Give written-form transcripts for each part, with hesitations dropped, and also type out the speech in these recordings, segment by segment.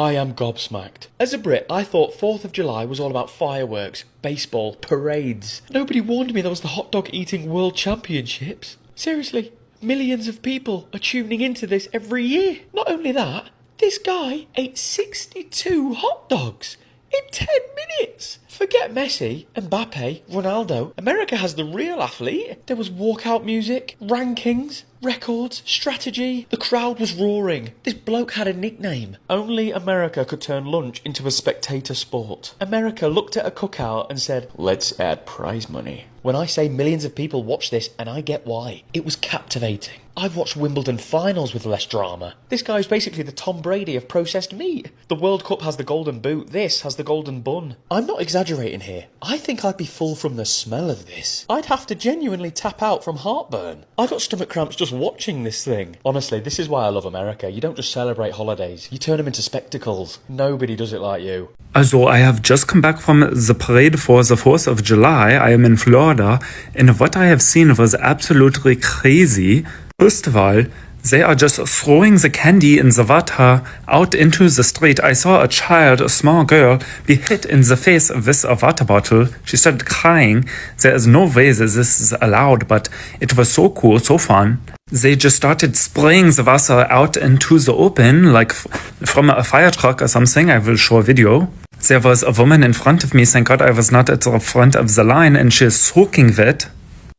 I am gobsmacked. As a Brit, I thought 4th of July was all about fireworks, baseball, parades. Nobody warned me there was the hot dog eating world championships. Seriously, millions of people are tuning into this every year. Not only that, this guy ate 62 hot dogs in 10 minutes. Forget Messi, Mbappe, Ronaldo. America has the real athlete. There was walkout music, rankings, records, strategy. The crowd was roaring. This bloke had a nickname. Only America could turn lunch into a spectator sport. America looked at a cookout and said, let's add prize money. When I say millions of people watch this, and I get why, it was captivating. I've watched Wimbledon finals with less drama. This guy's basically the Tom Brady of processed meat. The World Cup has the golden boot, this has the golden bun. I'm not exaggerating here. I think I'd be full from the smell of this. I'd have to genuinely tap out from heartburn. I got stomach cramps just watching this thing. Honestly, this is why I love America. You don't just celebrate holidays, you turn them into spectacles. Nobody does it like you. Also, I have just come back from the parade for the 4th of July. I am in Florida, and what I have seen was absolutely crazy. First of all, they are just throwing the candy in the water out into the street. I saw a child, a small girl, be hit in the face with a water bottle. She started crying. There is no way that this is allowed, but it was so cool, so fun. They just started spraying the water out into the open, like from a fire truck or something. I will show a video. There was a woman in front of me. Thank God I was not at the front of the line, and she is soaking wet.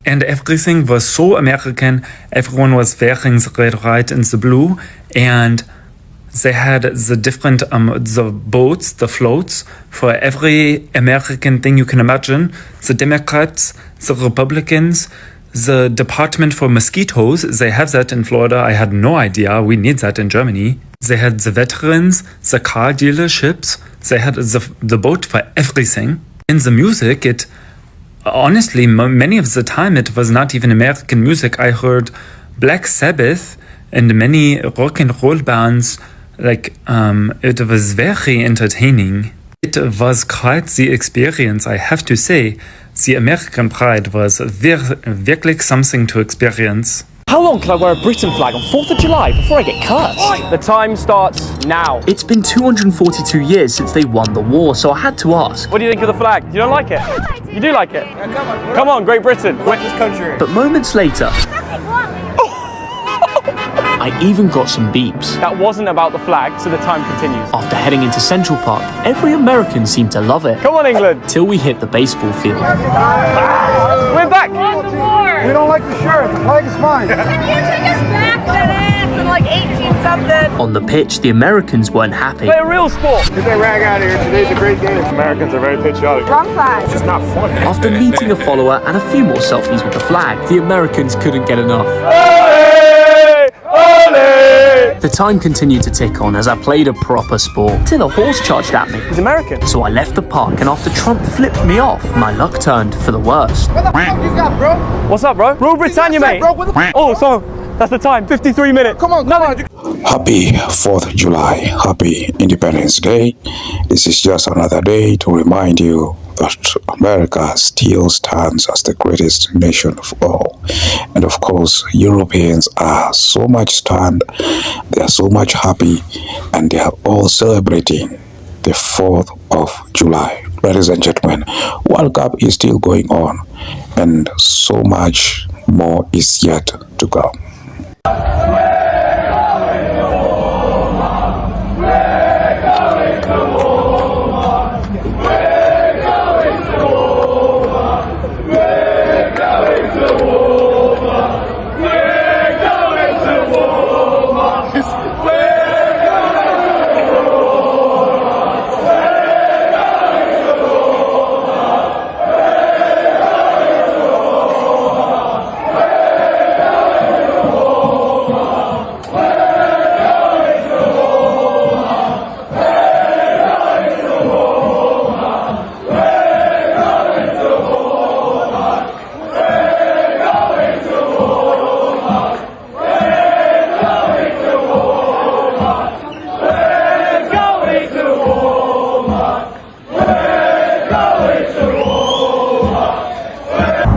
And everything was so American. Everyone was wearing the red, white, and the blue. And they had the different the boats, the floats, for every American thing you can imagine. The Democrats, the Republicans, the Department for Mosquitoes. They have that in Florida. I had no idea. We need that in Germany. They had the veterans, the car dealerships. They had the boat for everything. In the music, honestly, many of the time it was not even American music. I heard Black Sabbath and many rock and roll bands. It was very entertaining. It was quite the experience, I have to say. The American Pride was wirklich something to experience. How long can I wear a Britain flag on 4th of July before I get cursed? The time starts now. It's been 242 years since they won the war, so I had to ask. What do you think of the flag? You don't like it? You do like it? Yeah, come on, Great Britain. Win this country. But moments later, I even got some beeps. That wasn't about the flag, so the time continues. After heading into Central Park, every American seemed to love it. Come on, England. Till we hit the baseball field. We're back. Won the war. We don't like the shirt. The flag is fine. Can you take us back to this in like 18-something? On the pitch, the Americans weren't happy. Play a real sport. Get that rag out of here. Today's a great day. Americans are very patriotic. Wrong flag. It's just not funny. After meeting a follower and a few more selfies with the flag, the Americans couldn't get enough. The time continued to tick on as I played a proper sport, till a horse charged at me. He's American. So I left the park, and after Trump flipped me off, my luck turned for the worst. What the fuck you got, bro? What's up, bro? Rule Britannia, mate. Bro, what the Oh, so that's the time. 53 minutes. Come on. Happy 4th of July. Happy Independence Day. This is just another day to remind you that America still stands as the greatest nation of all. And of course, Europeans are so much stunned, they are so much happy, and they are all celebrating the 4th of July. Ladies and gentlemen, World Cup is still going on, and so much more is yet to come.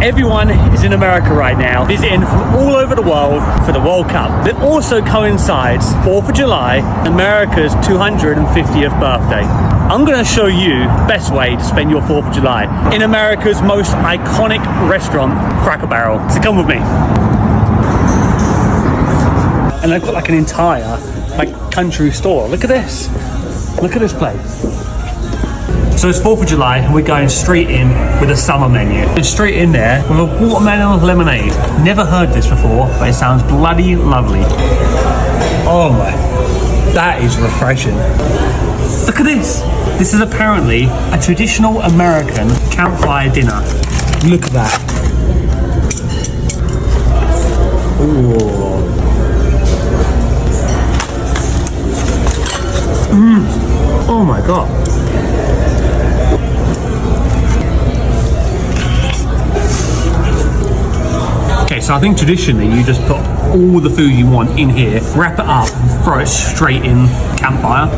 Everyone is in America right now, visiting from all over the world for the World Cup. That also coincides 4th of July, America's 250th birthday. I'm going to show you the best way to spend your 4th of July in America's most iconic restaurant, Cracker Barrel. So come with me. And they've got like an entire country store. Look at this. Look at this place. So it's 4th of July and we're going straight in with a summer menu. And straight in there with a watermelon lemonade. Never heard this before, but it sounds bloody lovely. Oh my, that is refreshing. Look at this. This is apparently a traditional American campfire dinner. Look at that. Ooh. Oh my god. Okay, so I think traditionally you just put all the food you want in here, wrap it up, and throw it straight in campfire.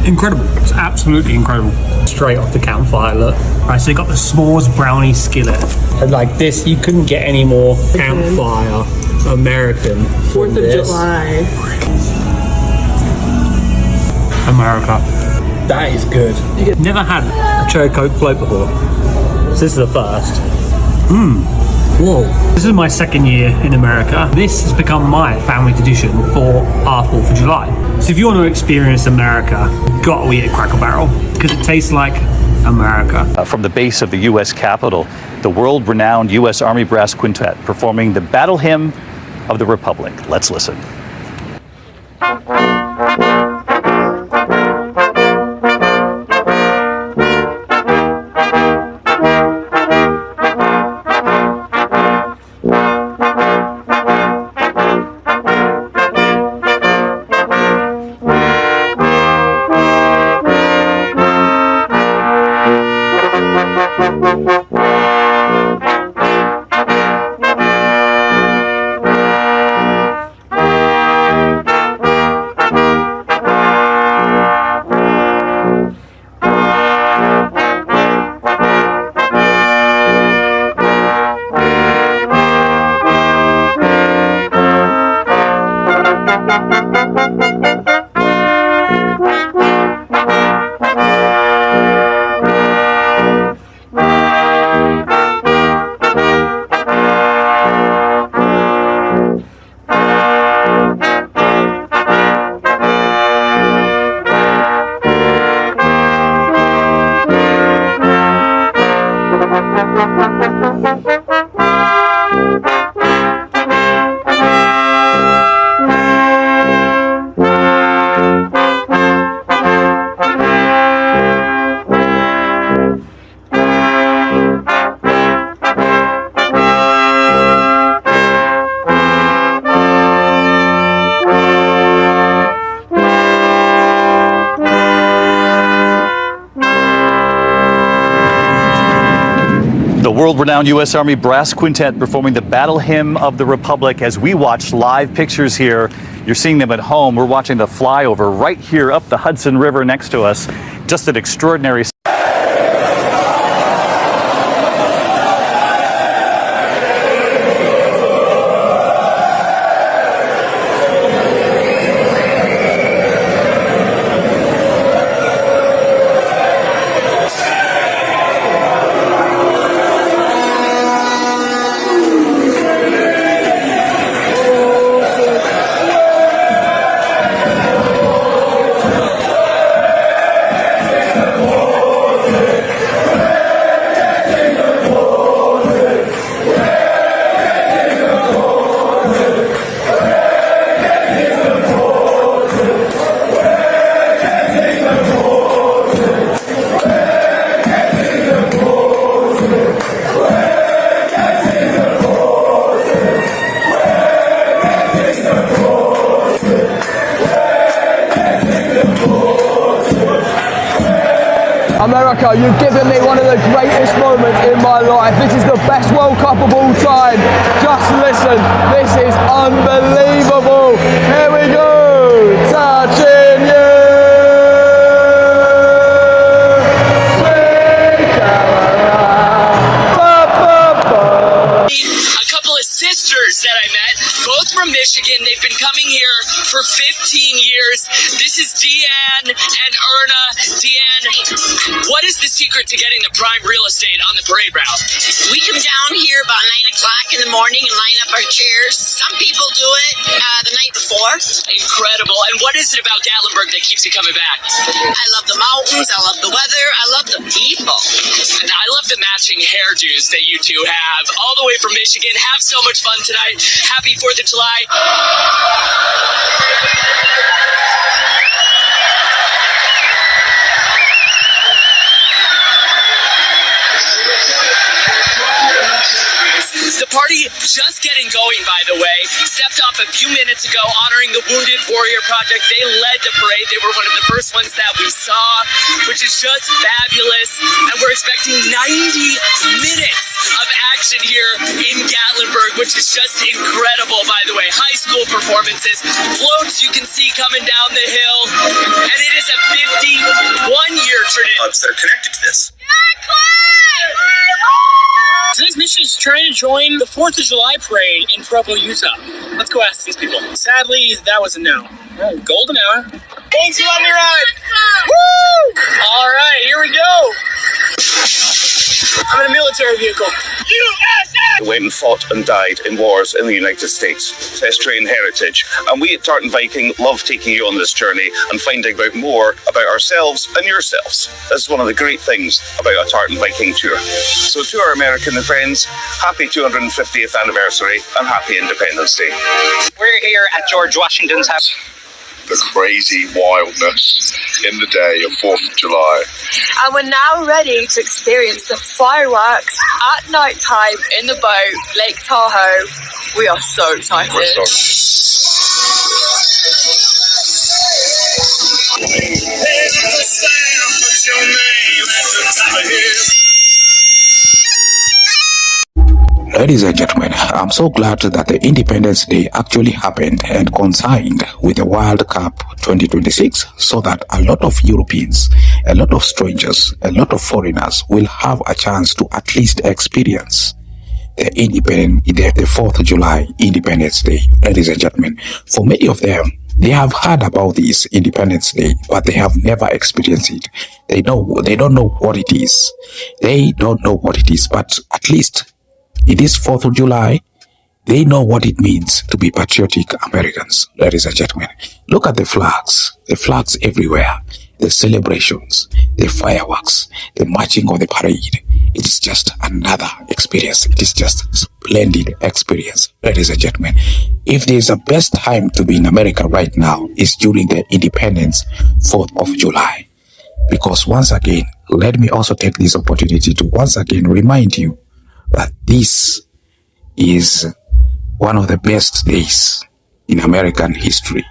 Incredible. It's absolutely incredible. Straight off the campfire, look. Right, so you got the s'mores brownie skillet. And like this, you couldn't get any more campfire American. 4th of July. America. That is good. Never had a cherry Coke float before. So this is the first. Whoa. This is my second year in America. This has become my family tradition for our 4th of July. So if you want to experience America, you've got to eat at Cracker Barrel because it tastes like America. From the base of the U.S. Capitol, the world-renowned U.S. Army Brass Quintet performing the Battle Hymn of the Republic. Let's listen. World-renowned U.S. Army Brass Quintet performing the Battle Hymn of the Republic as we watch live pictures here. You're seeing them at home. We're watching the flyover right here up the Hudson River next to us. Just an extraordinary America, you've given me one of the greatest moments in my life. This is the best World Cup of all time. Just listen, this is unbelievable. Here we go, touching you. Sweet Caroline, the Michigan. They've been coming here for 15 years. This is Deanne and Erna. Deanne, what is the secret to getting the prime real estate on the parade route? We come down here about 9 o'clock in the morning and line up our chairs. Some people do it the night before. Incredible. And what is it about Gatlinburg that keeps you coming back? I love the mountains. I love the weather. I love the people. And I love the matching hairdos that you two have. All the way from Michigan. Have so much fun tonight. Happy 4th of July. The party just getting going, by the way. Stepped off a few minutes ago honoring the Wounded Warrior Project. They led the parade. They were one of the first ones that we saw, which is just fabulous. And we're expecting 90 minutes of action here in Gatlinburg, which is just incredible, by the way. High school performances, floats you can see coming down the hill. And it is a 51-year tradition. Clubs that are connected to this. Today's mission is trying to join the 4th of July parade in Provo, Utah. Let's go ask these people. Sadly, that was a no. Golden hour. Thanks, you let me ride. Woo! All right, here we go. I'm in a military vehicle. USA! They went and fought and died in wars in the United States. History and heritage. And we at Tartan Viking love taking you on this journey and finding out more about ourselves and yourselves. That's one of the great things about a Tartan Viking tour. So to our American friends, happy 250th anniversary and happy Independence Day. We're here at George Washington's house. The crazy wildness in the day of 4th of July. And we're now ready to experience the fireworks at night time in the boat, Lake Tahoe. We are so excited. We're so Ladies and gentlemen, I'm so glad that the Independence Day actually happened and coincided with the World Cup 2026 so that a lot of Europeans, a lot of strangers, a lot of foreigners will have a chance to at least experience the 4th of July Independence Day. Ladies and gentlemen, for many of them, they have heard about this Independence Day, but they have never experienced it. They don't know what it is. They don't know what it is, but at least it is 4th of July. They know what it means to be patriotic Americans. Ladies and gentlemen, look at the flags everywhere, the celebrations, the fireworks, the marching on the parade. It is just another experience. It is just a splendid experience. Ladies and gentlemen, if there is a best time to be in America right now, it's during the Independence 4th of July. Because once again, let me also take this opportunity to once again remind you that this is one of the best days in American history.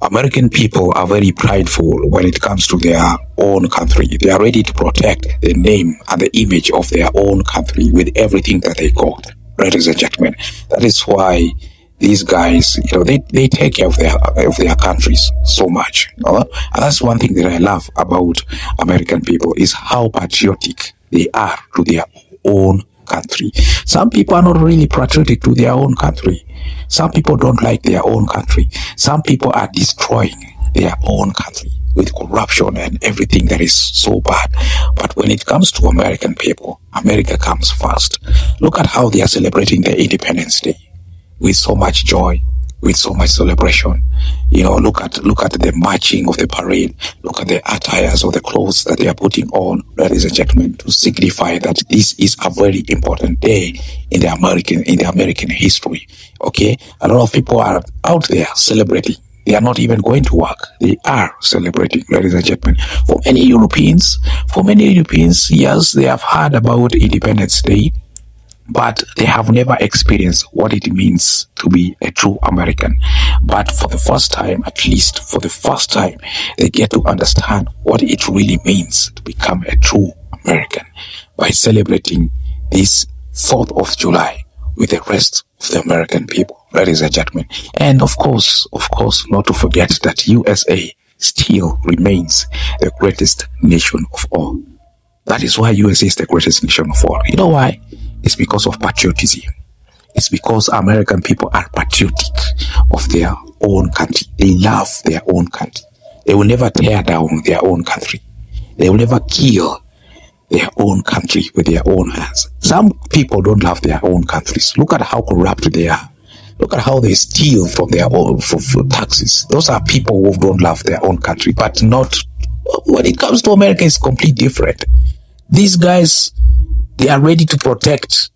American people are very prideful when it comes to their own country. They are ready to protect the name and the image of their own country with everything that they got. Ladies and gentlemen, that is why these guys, they take care of their countries so much. And that's one thing that I love about American people is how patriotic they are to their own country. Some people are not really patriotic to their own country. Some people don't like their own country. Some people are destroying their own country with corruption and everything that is so bad. But when it comes to American people, America comes first. Look at how they are celebrating their Independence Day with so much joy, with so much celebration. Look at the marching of the parade. Look at the attires or the clothes that they are putting on, ladies and gentlemen, to signify that this is a very important day in the American history. Okay, a lot of people are out there celebrating. They are not even going to work. They are celebrating, ladies and gentlemen. For many Europeans, yes, they have heard about Independence Day, but they have never experienced what it means to be a true American. But for the first time, at least for the first time, they get to understand what it really means to become a true American by celebrating this 4th of July with the rest of the American people, ladies and gentlemen. And of course, not to forget that USA still remains the greatest nation of all. That is why USA is the greatest nation of all. You know why? It's because of patriotism. It's because American people are patriotic of their own country. They love their own country. They will never tear down their own country. They will never kill their own country with their own hands. Some people don't love their own countries. Look at how corrupt they are. Look at how they steal from their own for taxes. Those are people who don't love their own country, but not when it comes to America. It's completely different. These guys, they are ready to protect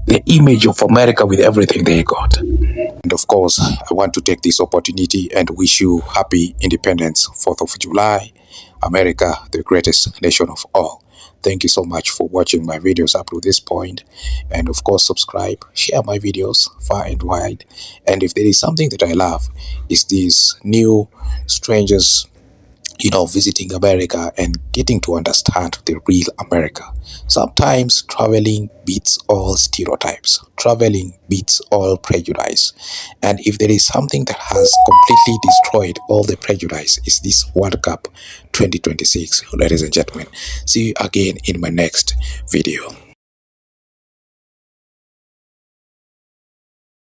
the image of America with everything they got. And of course, I want to take this opportunity and wish you happy independence, 4th of July, America, the greatest nation of all. Thank you so much for watching my videos up to this point. And of course, subscribe, share my videos far and wide. And if there is something that I love, is these new strangers, visiting America and getting to understand the real America. Sometimes traveling beats all stereotypes. Traveling beats all prejudice. And if there is something that has completely destroyed all the prejudice, is this World Cup 2026, ladies and gentlemen. See you again in my next video.